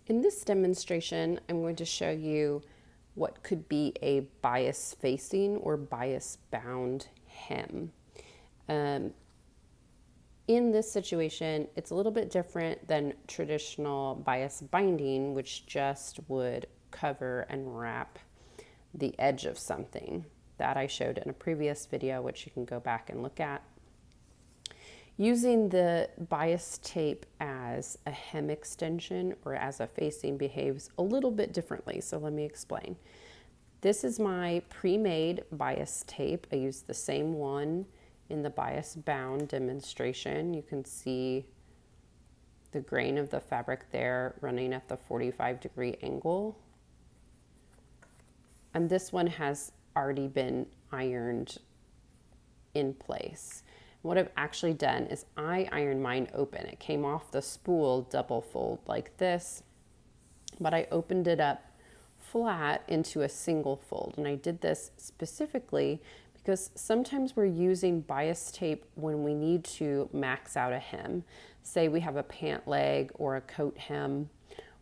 In this demonstration, I'm going to show you what could be a bias facing or bias bound hem. In this situation, it's a little bit different than traditional bias binding, which just would cover and wrap the edge of something. That I showed in a previous video, which you can go back and look at. Using the bias tape as a hem extension or as a facing behaves a little bit differently, so let me explain. This is my pre-made bias tape. I used the same one in the bias bound demonstration. You can see the grain of the fabric there running at the 45-degree angle. And this one has already been ironed in place. What I've actually done is I ironed mine open. It came off the spool double fold like this, but I opened it up flat into a single fold. And I did this specifically because sometimes we're using bias tape when we need to max out a hem. Say we have a pant leg or a coat hem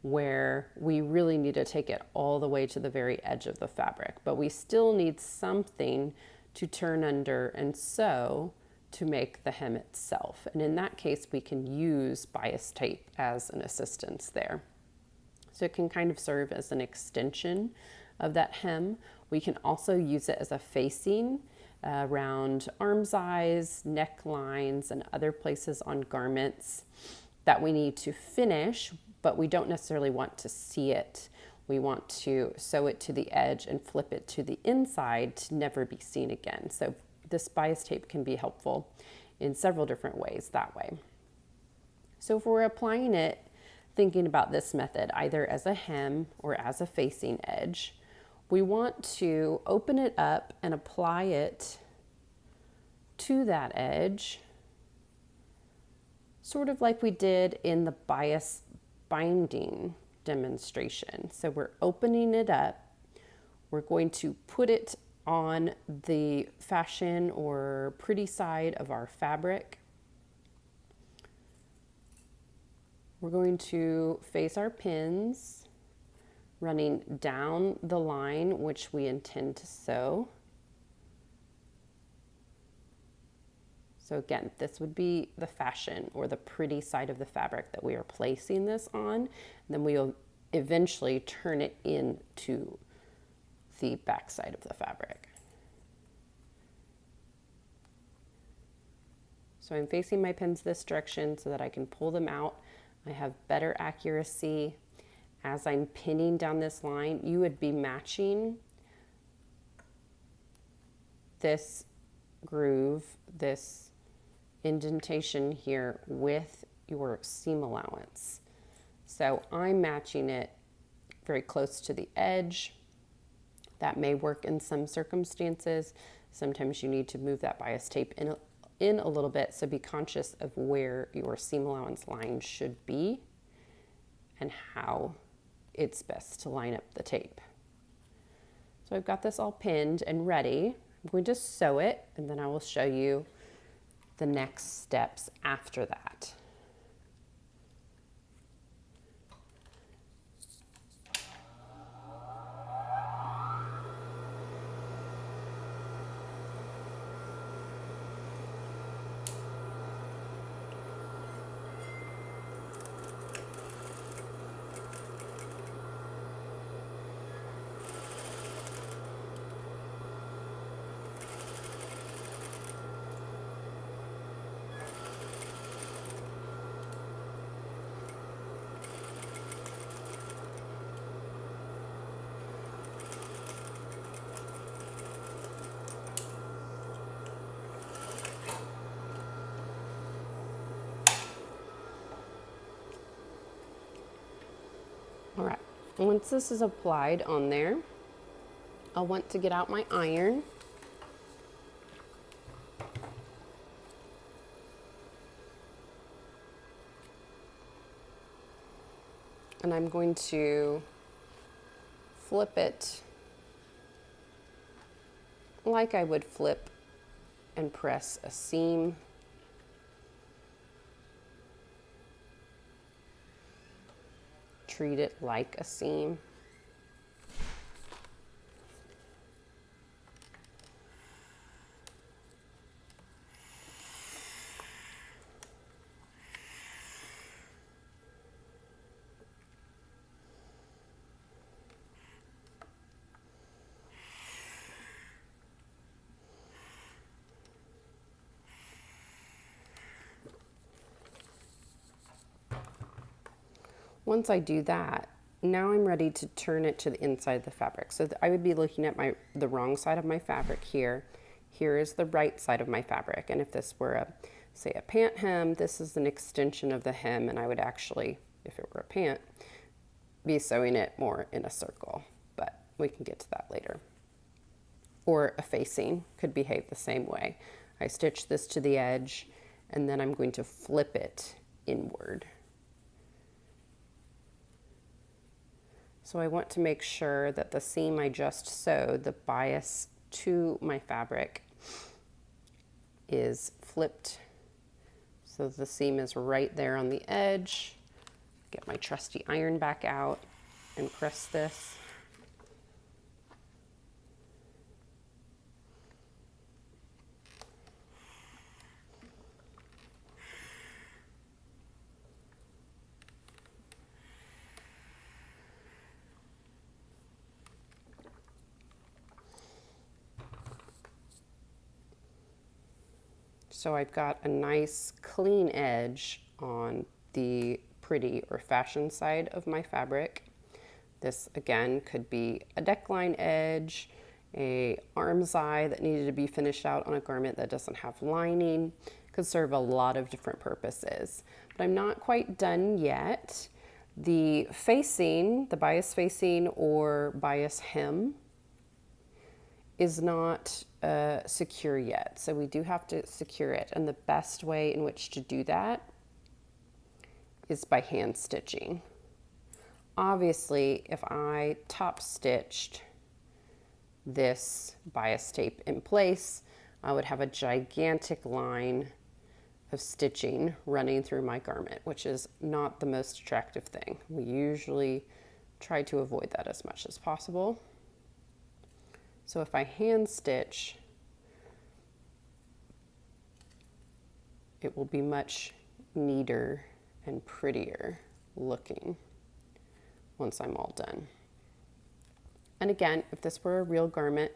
where we really need to take it all the way to the very edge of the fabric, but we still need something to turn under and sew to make the hem itself. And in that case, we can use bias tape as an assistance there. So it can kind of serve as an extension of that hem. We can also use it as a facing around arm size, necklines, and other places on garments that we need to finish, but we don't necessarily want to see it. We want to sew it to the edge and flip it to the inside to never be seen again. So this bias tape can be helpful in several different ways that way. So if we're applying it, thinking about this method either as a hem or as a facing edge, we want to open it up and apply it to that edge, sort of like we did in the bias binding demonstration. So we're opening it up. We're going to put it on the fashion or pretty side of our fabric. We're going to face our pins, running down the line which we intend to sew. So again, this would be the fashion or the pretty side of the fabric that we are placing this on. And then we'll eventually turn it into the back side of the fabric. So I'm facing my pins this direction so that I can pull them out. I have better accuracy. As I'm pinning down this line, you would be matching this groove, this indentation here with your seam allowance. So I'm matching it very close to the edge. That may work in some circumstances. Sometimes you need to move that bias tape in a little bit, so be conscious of where your seam allowance line should be and how it's best to line up the tape. So I've got this all pinned and ready. I'm going to sew it, and then I will show you the next steps after that. All right, once this is applied on there, I'll want to get out my iron. And I'm going to flip it like I would flip and press a seam. treat it like a seam. Once I do that, now I'm ready to turn it to the inside of the fabric. So I would be looking at the wrong side of my fabric here. Here is the right side of my fabric. And if this were say a pant hem, this is an extension of the hem, and I would actually, if it were a pant, be sewing it more in a circle, but we can get to that later. Or a facing could behave the same way. I stitch this to the edge, and then I'm going to flip it inward. So I want to make sure that the seam I just sewed, the bias to my fabric, is flipped. So the seam is right there on the edge. Get my trusty iron back out and press this. So I've got a nice clean edge on the pretty or fashion side of my fabric. This again could be a neckline edge, a arm's eye that needed to be finished out on a garment that doesn't have lining. Could serve a lot of different purposes. But I'm not quite done yet. The facing, the bias facing or bias hem, is not secure yet. So we do have to secure it. And the best way in which to do that is by hand stitching. Obviously, if I top stitched this bias tape in place, I would have a gigantic line of stitching running through my garment, which is not the most attractive thing. We usually try to avoid that as much as possible. So if I hand stitch, it will be much neater and prettier looking once I'm all done. And again, if this were a real garment,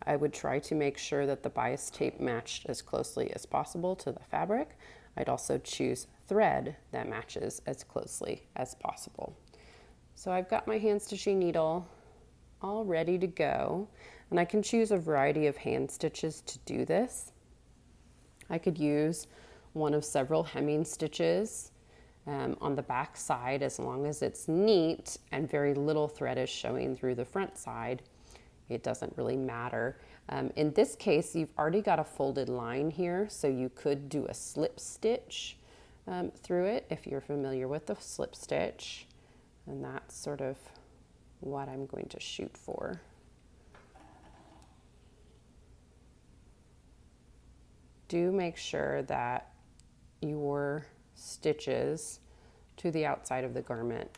I would try to make sure that the bias tape matched as closely as possible to the fabric. I'd also choose thread that matches as closely as possible. So I've got my hand stitching needle all ready to go, and I can choose a variety of hand stitches to do this. I could use one of several hemming stitches on the back side, as long as it's neat and very little thread is showing through the front side. It doesn't really matter. In this case, you've already got a folded line here, so you could do a slip stitch through it if you're familiar with the slip stitch, and that's sort of what I'm going to shoot for. Do make sure that your stitches to the outside of the garment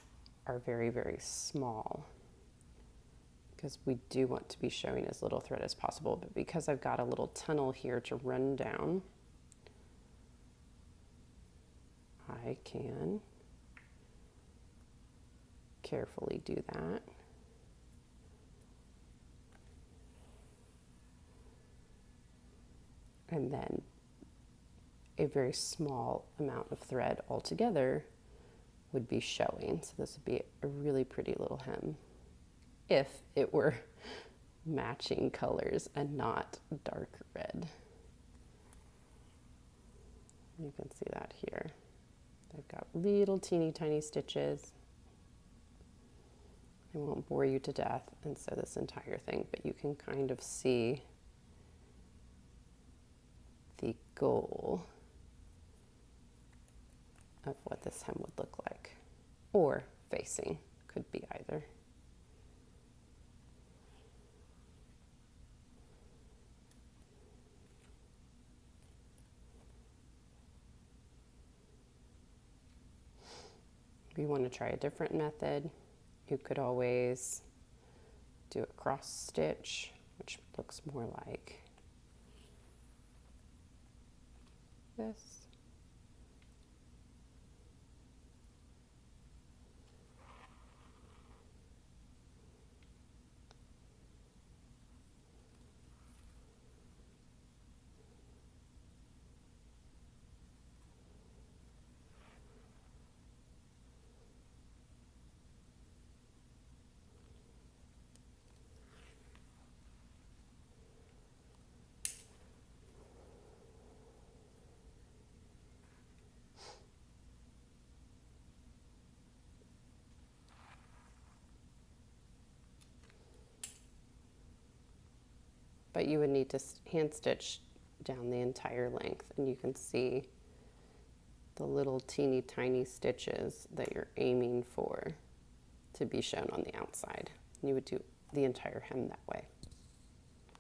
are very, very small, because we do want to be showing as little thread as possible. But because I've got a little tunnel here to run down, I can carefully do that. And then a very small amount of thread altogether would be showing. So this would be a really pretty little hem if it were matching colors and not dark red. You can see that here. I've got little teeny tiny stitches. I won't bore you to death and sew this entire thing, but you can kind of see the goal of what this hem would look like, or facing, could be either. If you want to try a different method, you could always do a cross stitch, which looks more like this. But you would need to hand stitch down the entire length, and you can see the little teeny tiny stitches that you're aiming for to be shown on the outside. You would do the entire hem that way.